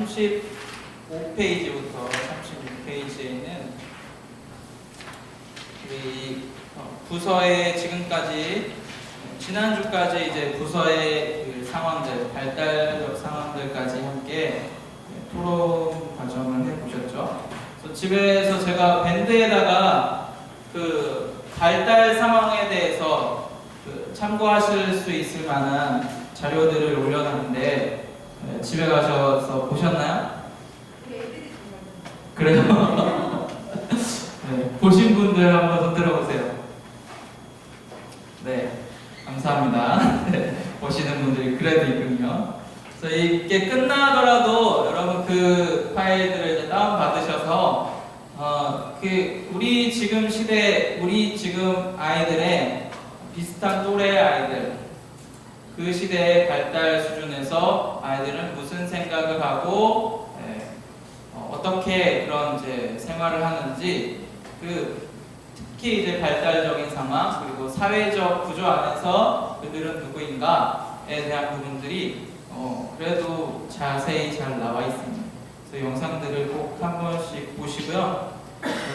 35페이지부터 36페이지에는 우리 부서의 지금까지 지난주까지 이제 부서의 그 상황들, 발달적 상황들까지 함께 토론 과정을 해보셨죠. 그래서 집에서 제가 밴드에다가 그 발달 상황에 대해서 그 참고하실 수 있을 만한 자료들을 올려놨는데 집에 가셔서 보셨나요? 그래요? 네, 보신 분들 한번 손 들어보세요. 네, 감사합니다. 네, 보시는 분들이 그래도 있군요. 그래서 이게 끝나더라도 여러분 그 파일들을 이제 다운 받으셔서 그 우리 지금 시대, 우리 지금 아이들의 비슷한 또래 아이들, 그 시대의 발달 수준에서 아이들은 무슨 생각을 하고 어떻게 그런 이제 생활을 하는지, 그 특히 이제 발달적인 상황 그리고 사회적 구조 안에서 그들은 누구인가에 대한 부분들이 그래도 자세히 잘 나와 있습니다. 그래서 영상들을 꼭 한 번씩 보시고요.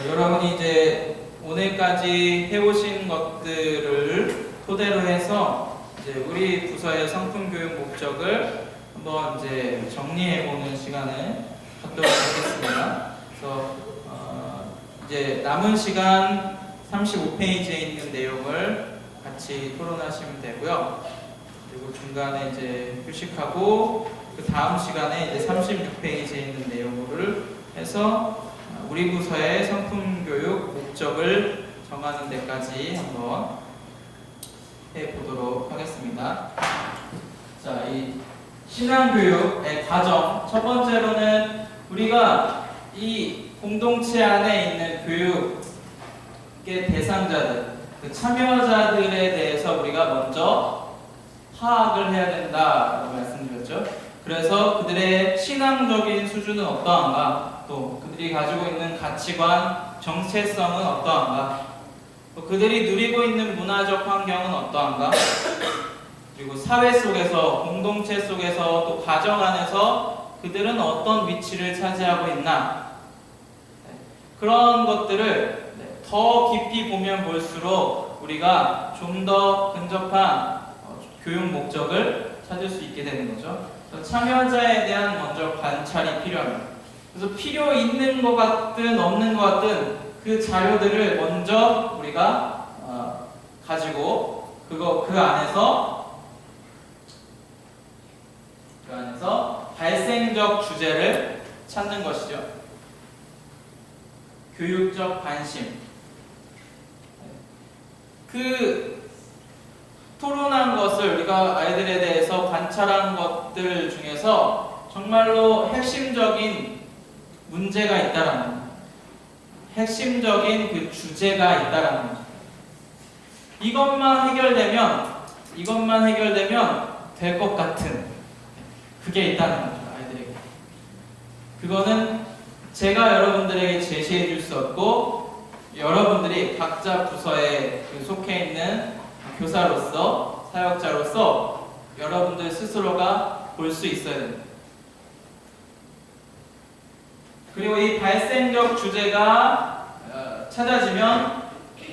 여러분이 이제 오늘까지 해오신 것들을 토대로 해서 이제 우리 부서의 성품 교육 목적을 한번 이제 정리해보는 시간을 갖도록 하겠습니다. 그래서 이제 남은 시간 35페이지에 있는 내용을 같이 토론하시면 되고요. 그리고 중간에 이제 휴식하고 그 다음 시간에 이제 36페이지에 있는 내용을 해서 우리 부서의 성품 교육 목적을 정하는 데까지 한번 해보도록 하겠습니다. 자, 이 신앙교육의 과정, 첫 번째로는 우리가 이 공동체 안에 있는 교육의 대상자들, 그 참여자들에 대해서 우리가 먼저 파악을 해야 된다라고 말씀드렸죠. 그래서 그들의 신앙적인 수준은 어떠한가, 또 그들이 가지고 있는 가치관, 정체성은 어떠한가, 또 그들이 누리고 있는 문화적 환경은 어떠한가, 그리고 사회 속에서, 공동체 속에서, 또 가정 안에서 그들은 어떤 위치를 차지하고 있나, 그런 것들을 더 깊이 보면 볼수록 우리가 좀 더 근접한 교육 목적을 찾을 수 있게 되는 거죠. 참여자에 대한 먼저 관찰이 필요합니다. 그래서 필요 있는 것 같든 없는 것 같든 그 자료들을 먼저 우리가 가지고 그 안에서 발생적 주제를 찾는 것이죠. 교육적 관심. 그 토론한 것을 우리가 아이들에 대해서 관찰한 것들 중에서 정말로 핵심적인 문제가 있다라는 거예요. 핵심적인 그 주제가 있다라는 거죠. 이것만 해결되면 될 것 같은 그게 있다는 거죠, 아이들에게. 그거는 제가 여러분들에게 제시해 줄 수 없고, 여러분들이 각자 부서에 속해 있는 교사로서, 사역자로서 여러분들 스스로가 볼 수 있어야 됩니다. 그리고 이 발생적 주제가 찾아지면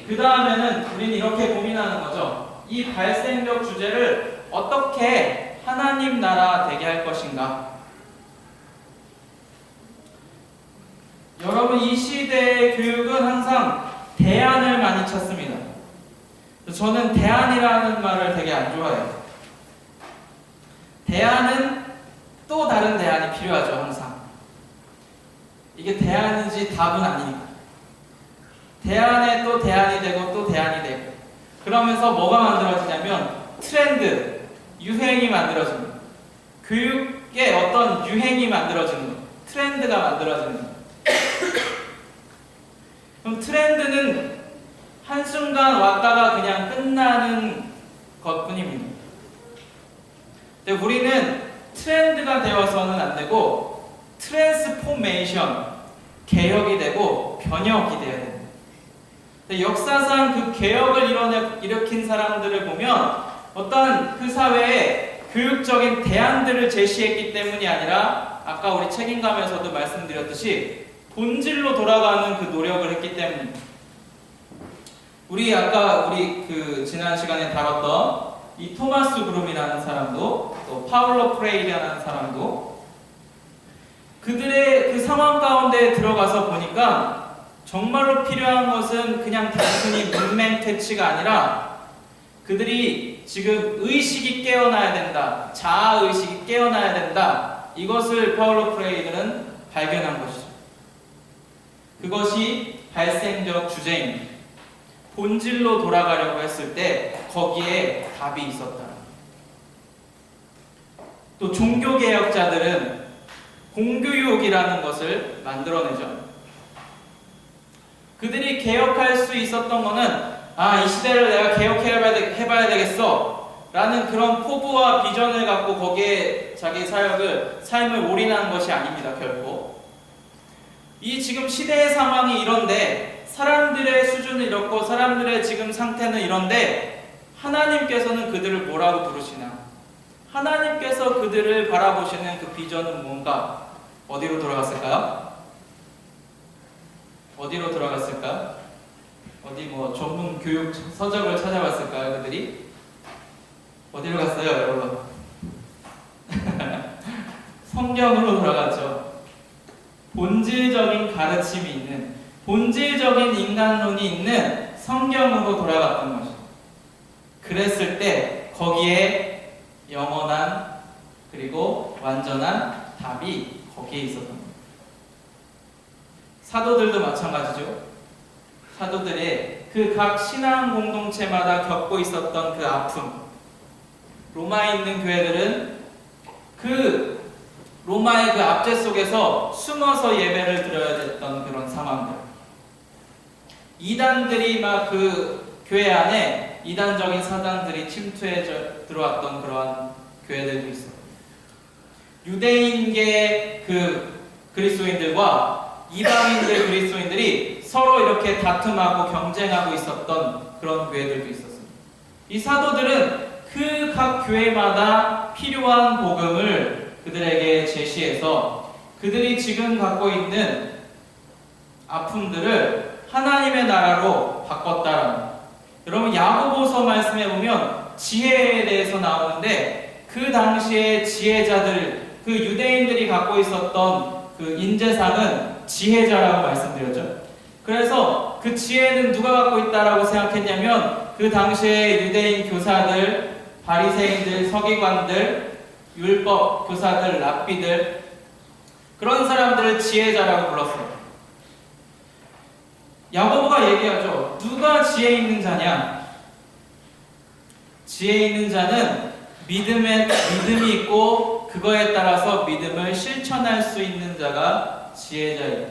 그 다음에는 우리는 이렇게 고민하는 거죠. 이 발생적 주제를 어떻게 하나님 나라 되게 할 것인가. 여러분, 이 시대의 교육은 항상 대안을 많이 찾습니다. 저는 대안이라는 말을 되게 안 좋아해요. 대안은 또 다른 대안이 필요하죠, 항상. 이게 대안이지 답은 아니니까. 대안에 또 대안이 되고 또 대안이 되고. 그러면서 뭐가 만들어지냐면 트렌드, 유행이 만들어집니다. 교육의 어떤 유행이 만들어지는 거예요. 트렌드가 만들어지는 거예요. 그럼 트렌드는 한순간 왔다가 그냥 끝나는 것뿐입니다. 근데 우리는 트렌드가 되어서는 안 되고 트랜스포메이션, 개혁이 되고 변혁이 돼야 됩니다. 근데 역사상 그 개혁을 일으킨 사람들을 보면 어떠한 그 사회에 교육적인 대안들을 제시했기 때문이 아니라 아까 우리 책임감에서도 말씀드렸듯이 본질로 돌아가는 그 노력을 했기 때문입니다. 아까 그 지난 시간에 다뤘던 이 토마스 브룸이라는 사람도 또 파울로 프레이라는 사람도 그들의 그 상황 가운데 들어가서 보니까 정말로 필요한 것은 그냥 단순히 문맹 퇴치가 아니라 그들이 지금 의식이 깨어나야 된다. 자아의식이 깨어나야 된다. 이것을 파울로 프레이드는 발견한 것이죠. 그것이 발생적 주제입니다. 본질로 돌아가려고 했을 때 거기에 답이 있었다. 또 종교개혁자들은 공교육이라는 것을 만들어내죠. 그들이 개혁할 수 있었던 것은 이 시대를 내가 개혁해봐야 되겠어 라는 그런 포부와 비전을 갖고 거기에 자기 삶을 올인하는 것이 아닙니다. 결코 이 지금 시대의 상황이 이런데 사람들의 수준은 이렇고 사람들의 지금 상태는 이런데 하나님께서는 그들을 뭐라고 부르시나? 하나님께서 그들을 바라보시는 그 비전은 뭔가? 어디로 돌아갔을까요? 어디로 돌아갔을까? 어디 전문 교육 서적을 찾아봤을까요? 그들이? 어디로 갔어요, 여러분? 성경으로 돌아갔죠. 본질적인 가르침이 있는, 본질적인 인간론이 있는 성경으로 돌아갔던 것이죠. 그랬을 때 거기에 영원한 그리고 완전한 답이 거기에 있었던 겁니다. 사도들도 마찬가지죠. 사도들의 그 각 신앙 공동체마다 겪고 있었던 그 아픔. 로마에 있는 교회들은 그 로마의 그 압제 속에서 숨어서 예배를 드려야 됐던 그런 상황들. 이단들이 막 그 교회 안에 이단적인 사단들이 침투해 들어왔던 그러한 교회들도 있어요. 유대인계 그 그리스도인들과 이방인들 그리스도인들이 서로 이렇게 다툼하고 경쟁하고 있었던 그런 교회들도 있었습니다. 이 사도들은 그 각 교회마다 필요한 복음을 그들에게 제시해서 그들이 지금 갖고 있는 아픔들을 하나님의 나라로 바꿨다라는 거예요. 여러분 야고보서 말씀해 보면 지혜에 대해서 나오는데 그 당시에 지혜자들, 그 유대인들이 갖고 있었던 그 인재상은 지혜자라고 말씀드렸죠. 그래서 그 지혜는 누가 갖고 있다라고 생각했냐면 그 당시에 유대인 교사들, 바리새인들, 서기관들, 율법 교사들, 랍비들 그런 사람들을 지혜자라고 불렀어요. 야고보가 얘기하죠. 누가 지혜 있는 자냐? 지혜 있는 자는 믿음이 있고 그거에 따라서 믿음을 실천할 수 있는 자가 지혜자예요.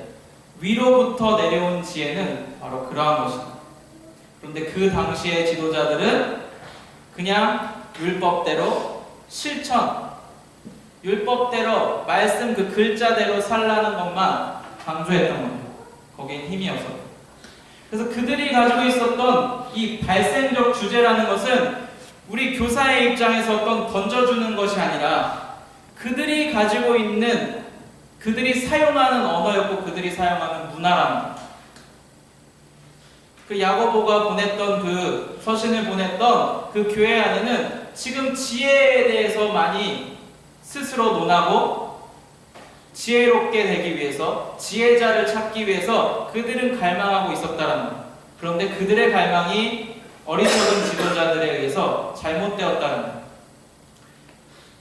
위로부터 내려온 지혜는 바로 그러한 것입니다. 그런데 그 당시의 지도자들은 그냥 율법대로 실천, 율법대로 말씀 그 글자대로 살라는 것만 강조했던 겁니다. 거기엔 힘이 없었고. 그래서 그들이 가지고 있었던 이 발생적 주제라는 것은 우리 교사의 입장에서 어떤 던져주는 것이 아니라 그들이 가지고 있는, 그들이 사용하는 언어였고 그들이 사용하는 문화랍니다. 그 야고보가 보냈던 그 서신을 보냈던 그 교회 안에는 지금 지혜에 대해서 많이 스스로 논하고 지혜롭게 되기 위해서, 지혜자를 찾기 위해서 그들은 갈망하고 있었다는 거예요. 그런데 그들의 갈망이 어리석은 지도자들에 의해서 잘못되었다는 거예요.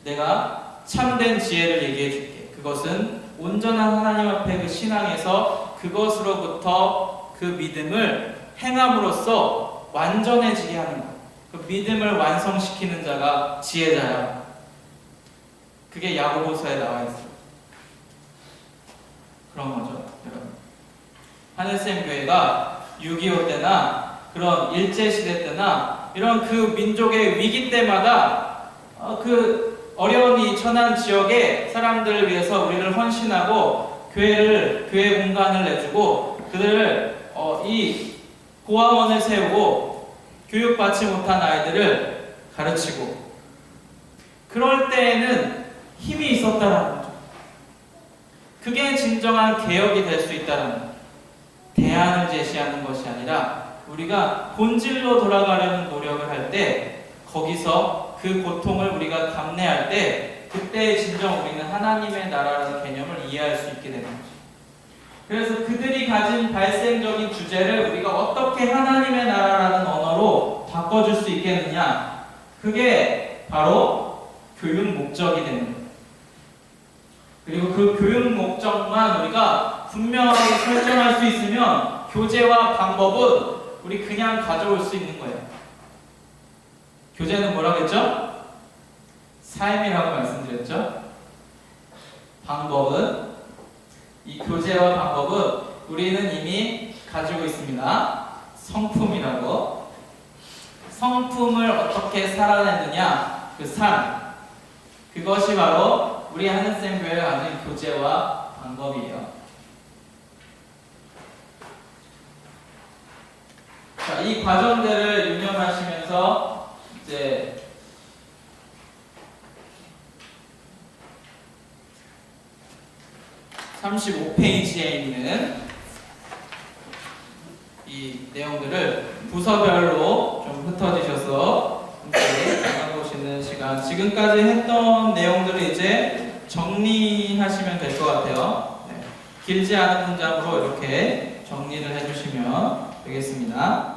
내가 참된 지혜를 얘기해 줄게. 그것은 온전한 하나님 앞에 그 신앙에서 그것으로부터 그 믿음을 행함으로써 완전해지게 하는 것. 그 믿음을 완성시키는 자가 지혜자야. 그게 야고보서에 나와 있어요. 그런 거죠, 여러분. 하늘샘 교회가 6.25 때나 그런 일제시대 때나 이런 그 민족의 위기 때마다 그 어려운 이 천안 지역의 사람들을 위해서 우리를 헌신하고 교회 공간을 내주고 그들을 이 고아원을 세우고 교육받지 못한 아이들을 가르치고 그럴 때에는 힘이 있었다라는 거죠. 그게 진정한 개혁이 될 수 있다는 거죠. 대안을 제시하는 것이 아니라 우리가 본질로 돌아가려는 노력을 할 때 거기서 그 고통을 우리가 감내할 때 그때 진정 우리는 하나님의 나라라는 개념을 이해할 수 있게 되는 거죠. 그래서 그들이 가진 발생적인 주제를 우리가 어떻게 하나님의 나라라는 언어로 바꿔줄 수 있겠느냐, 그게 바로 교육 목적이 되는 거예요. 그리고 그 교육 목적만 우리가 분명하게 설정할 수 있으면 교재와 방법은 우리 그냥 가져올 수 있는 거예요. 교재는 뭐라고 했죠? 삶이라고 말씀드렸죠? 방법은, 이 교재와 방법은 우리는 이미 가지고 있습니다. 성품이라고. 성품을 어떻게 살아내느냐, 그 삶. 그것이 바로 우리 하늘샘교회가 가진 교재와 방법이에요. 자, 이 과정들을 유념하시면서 이제 35페이지에 있는 이 내용들을 부서별로 좀 흩어지셔서 함께 나눠보시는 시간. 지금까지 했던 내용들을 이제 정리하시면 될 것 같아요. 네. 길지 않은 문장으로 이렇게 정리를 해주시면 되겠습니다.